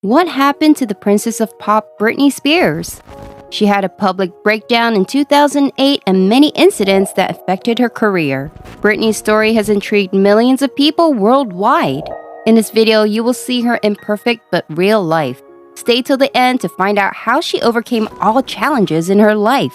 What happened to the princess of pop, Britney Spears? She had a public breakdown in 2008 and many incidents that affected her career. Britney's story has intrigued millions of people worldwide. In this video, you will see her imperfect but real life. Stay till the end to find out how she overcame all challenges in her life.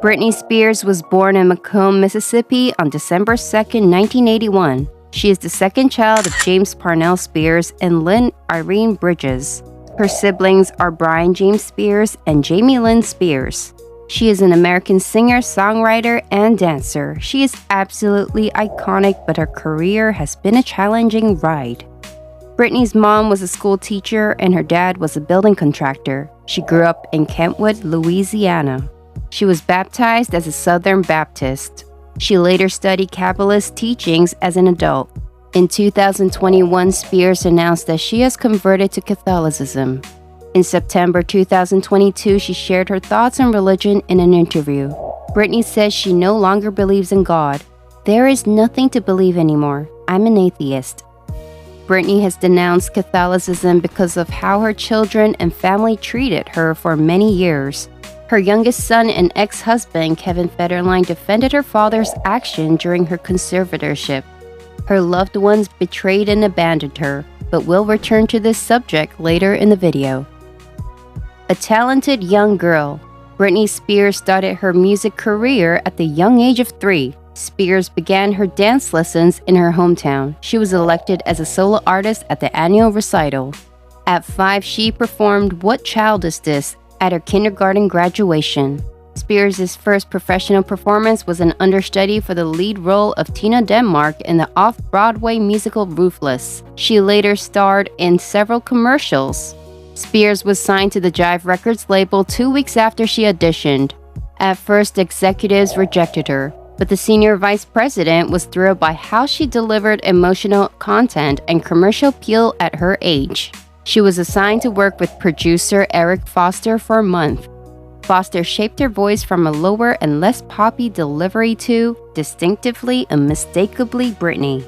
Britney Spears was born in Macomb, Mississippi on December 2, 1981. She is the second child of James Parnell Spears and Lynn Irene Bridges. Her siblings are Brian James Spears and Jamie Lynn Spears. She is an American singer, songwriter, and dancer. She is absolutely iconic, but her career has been a challenging ride. Britney's mom was a school teacher and her dad was a building contractor. She grew up in Kentwood, Louisiana. She was baptized as a Southern Baptist. She later studied Kabbalist teachings as an adult. In 2021, Spears announced that she has converted to Catholicism. In September 2022, she shared her thoughts on religion in an interview. Britney says she no longer believes in God. "There is nothing to believe anymore. I'm an atheist." Britney has denounced Catholicism because of how her children and family treated her for many years. Her youngest son and ex-husband, Kevin Federline, defended her father's action during her conservatorship. Her loved ones betrayed and abandoned her, but we'll return to this subject later in the video. A talented young girl, Britney Spears started her music career at the young age of 3. Spears began her dance lessons in her hometown. She was elected as a solo artist at the annual recital. At 5, she performed What Child Is This? At her kindergarten graduation. Spears' first professional performance was an understudy for the lead role of Tina Denmark in the off-Broadway musical Ruthless. She later starred in several commercials. Spears was signed to the Jive Records label 2 weeks after she auditioned. At first, executives rejected her, but the senior vice president was thrilled by how she delivered emotional content and commercial appeal at her age. She was assigned to work with producer Eric Foster for a month. Foster shaped her voice from a lower and less poppy delivery to distinctively, unmistakably Britney.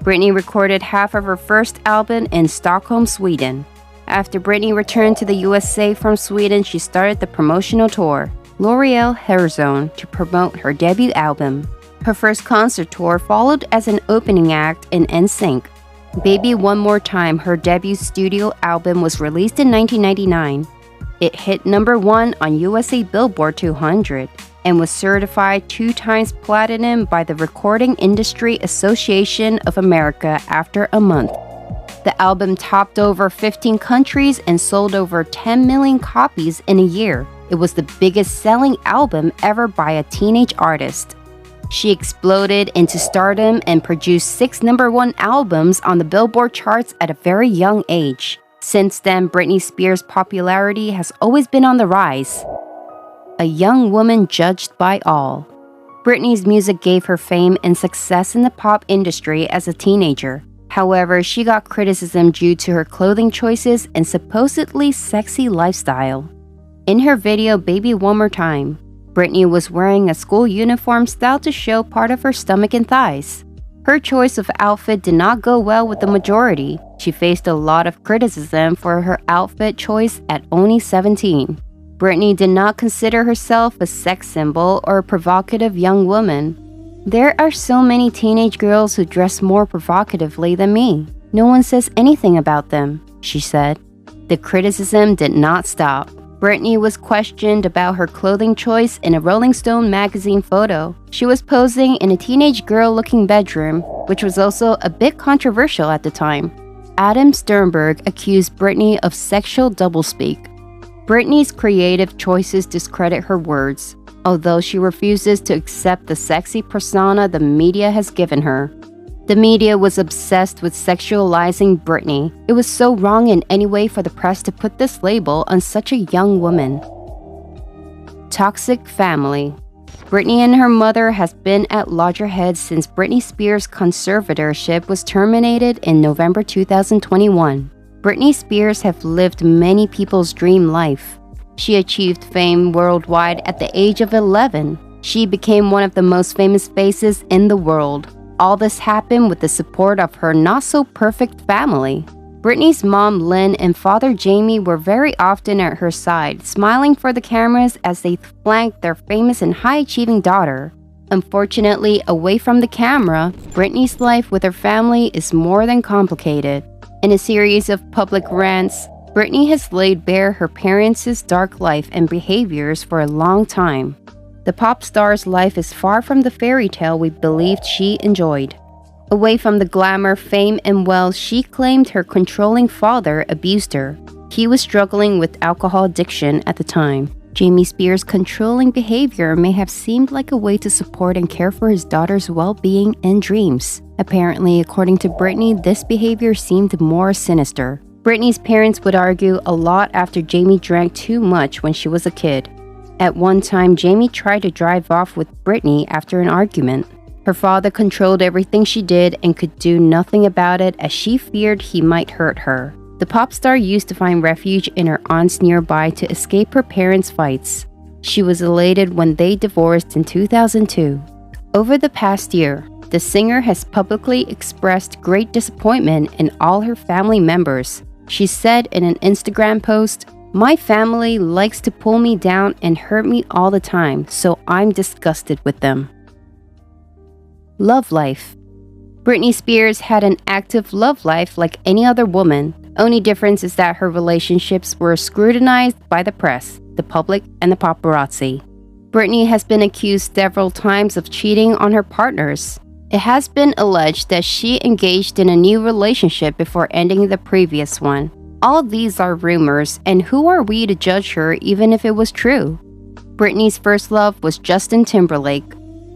Britney recorded half of her first album in Stockholm, Sweden. After Britney returned to the USA from Sweden, she started the promotional tour, L'Oreal Hair Zone, to promote her debut album. Her first concert tour followed as an opening act in NSYNC. Baby One More Time, her debut studio album, was released in 1999. It hit number 1 on USA Billboard 200 and was certified 2 times platinum by the Recording Industry Association of America after a month. The album topped over 15 countries and sold over 10 million copies in a year. It was the biggest selling album ever by a teenage artist. She exploded into stardom and produced 6 number-1 albums on the Billboard charts at a very young age. Since then, Britney Spears' popularity has always been on the rise. A young woman judged by all. Britney's music gave her fame and success in the pop industry as a teenager. However, she got criticism due to her clothing choices and supposedly sexy lifestyle. In her video Baby One More Time, Britney was wearing a school uniform styled to show part of her stomach and thighs. Her choice of outfit did not go well with the majority. She faced a lot of criticism for her outfit choice at only 17. Britney did not consider herself a sex symbol or a provocative young woman. "There are so many teenage girls who dress more provocatively than me. No one says anything about them," she said. The criticism did not stop. Britney was questioned about her clothing choice in a Rolling Stone magazine photo. She was posing in a teenage girl-looking bedroom, which was also a bit controversial at the time. Adam Sternberg accused Britney of sexual doublespeak. Britney's creative choices discredit her words, although she refuses to accept the sexy persona the media has given her. The media was obsessed with sexualizing Britney. It was so wrong in any way for the press to put this label on such a young woman. Toxic family. Britney and her mother has been at loggerheads since Britney Spears' conservatorship was terminated in November 2021. Britney Spears has lived many people's dream life. She achieved fame worldwide at the age of 11. She became one of the most famous faces in the world. All this happened with the support of her not-so-perfect family. Britney's mom, Lynn, and father, Jamie, were very often at her side, smiling for the cameras as they flanked their famous and high-achieving daughter. Unfortunately, away from the camera, Britney's life with her family is more than complicated. In a series of public rants, Britney has laid bare her parents' dark life and behaviors for a long time. The pop star's life is far from the fairy tale we believed she enjoyed. Away from the glamour, fame, and wealth, she claimed her controlling father abused her. He was struggling with alcohol addiction at the time. Jamie Spears' controlling behavior may have seemed like a way to support and care for his daughter's well-being and dreams. Apparently, according to Britney, this behavior seemed more sinister. Britney's parents would argue a lot after Jamie drank too much when she was a kid. At one time, Jamie tried to drive off with Britney after an argument. Her father controlled everything she did and could do nothing about it as she feared he might hurt her. The pop star used to find refuge in her aunts nearby to escape her parents' fights. She was elated when they divorced in 2002. Over the past year, the singer has publicly expressed great disappointment in all her family members. She said in an Instagram post, "My family likes to pull me down and hurt me all the time, so I'm disgusted with them." Love life. Britney Spears had an active love life like any other woman. Only difference is that her relationships were scrutinized by the press, the public, and the paparazzi. Britney has been accused several times of cheating on her partners. It has been alleged that she engaged in a new relationship before ending the previous one. All these are rumors, and who are we to judge her even if it was true? Britney's first love was Justin Timberlake.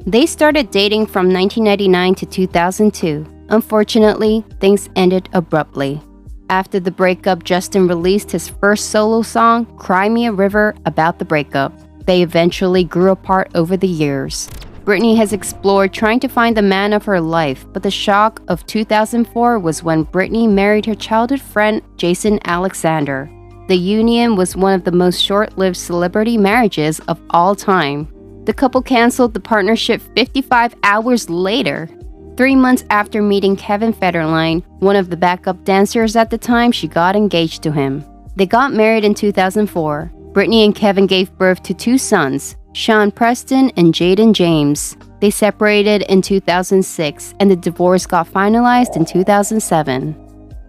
They started dating from 1999 to 2002. Unfortunately, things ended abruptly. After the breakup, Justin released his first solo song, Cry Me a River, about the breakup. They eventually grew apart over the years. Britney has explored trying to find the man of her life, but the shock of 2004 was when Britney married her childhood friend, Jason Alexander. The union was one of the most short-lived celebrity marriages of all time. The couple canceled the partnership 55 hours later. 3 months after meeting Kevin Federline, one of the backup dancers at the time, she got engaged to him. They got married in 2004. Britney and Kevin gave birth to 2 sons, Sean Preston and Jaden James. They separated in 2006, and the divorce got finalized in 2007.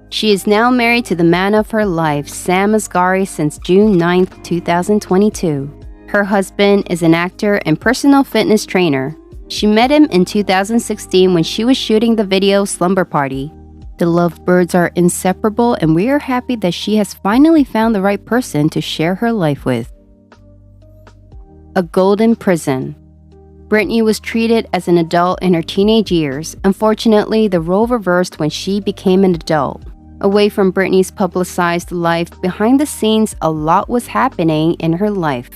She is now married to the man of her life, Sam Asghari, since June 9, 2022. Her husband is an actor and personal fitness trainer. She met him in 2016 when she was shooting the video Slumber Party. The lovebirds are inseparable, and we are happy that she has finally found the right person to share her life with. A golden prison. Britney was treated as an adult in her teenage years. Unfortunately, the role reversed when she became an adult. Away from Britney's publicized life, behind the scenes, a lot was happening in her life.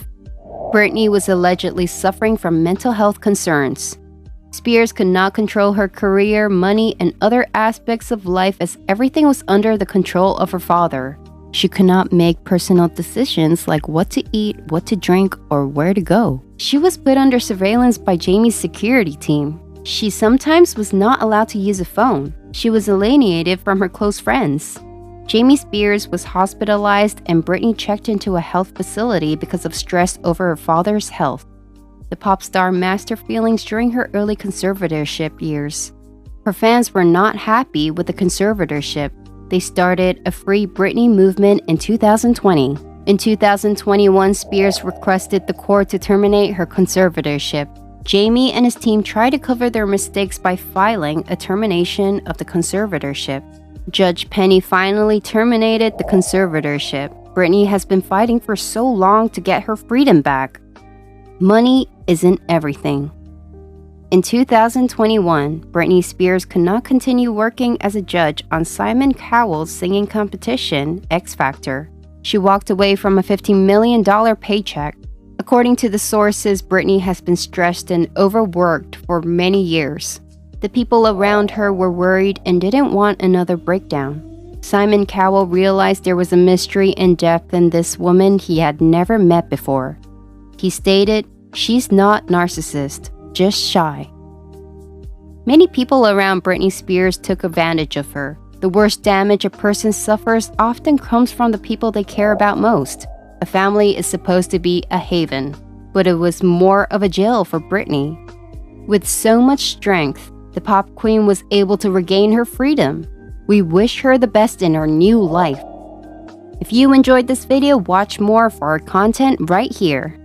Britney was allegedly suffering from mental health concerns. Spears could not control her career, money, and other aspects of life as everything was under the control of her father. She could not make personal decisions like what to eat, what to drink, or where to go. She was put under surveillance by Jamie's security team. She sometimes was not allowed to use a phone. She was alienated from her close friends. Jamie Spears was hospitalized, and Britney checked into a health facility because of stress over her father's health. The pop star masked her feelings during her early conservatorship years. Her fans were not happy with the conservatorship. They started a Free Britney movement in 2020. In 2021, Spears requested the court to terminate her conservatorship. Jamie and his team tried to cover their mistakes by filing a termination of the conservatorship. Judge Penny finally terminated the conservatorship. Britney has been fighting for so long to get her freedom back. Money isn't everything. In 2021, Britney Spears could not continue working as a judge on Simon Cowell's singing competition, X Factor. She walked away from a $15 million paycheck. According to the sources, Britney has been stressed and overworked for many years. The people around her were worried and didn't want another breakdown. Simon Cowell realized there was a mystery and depth in this woman he had never met before. He stated, "She's not narcissist, just shy." Many people around Britney Spears took advantage of her. The worst damage a person suffers often comes from the people they care about most. A family is supposed to be a haven, but it was more of a jail for Britney. With so much strength, the pop queen was able to regain her freedom. We wish her the best in her new life. If you enjoyed this video, watch more for our content right here.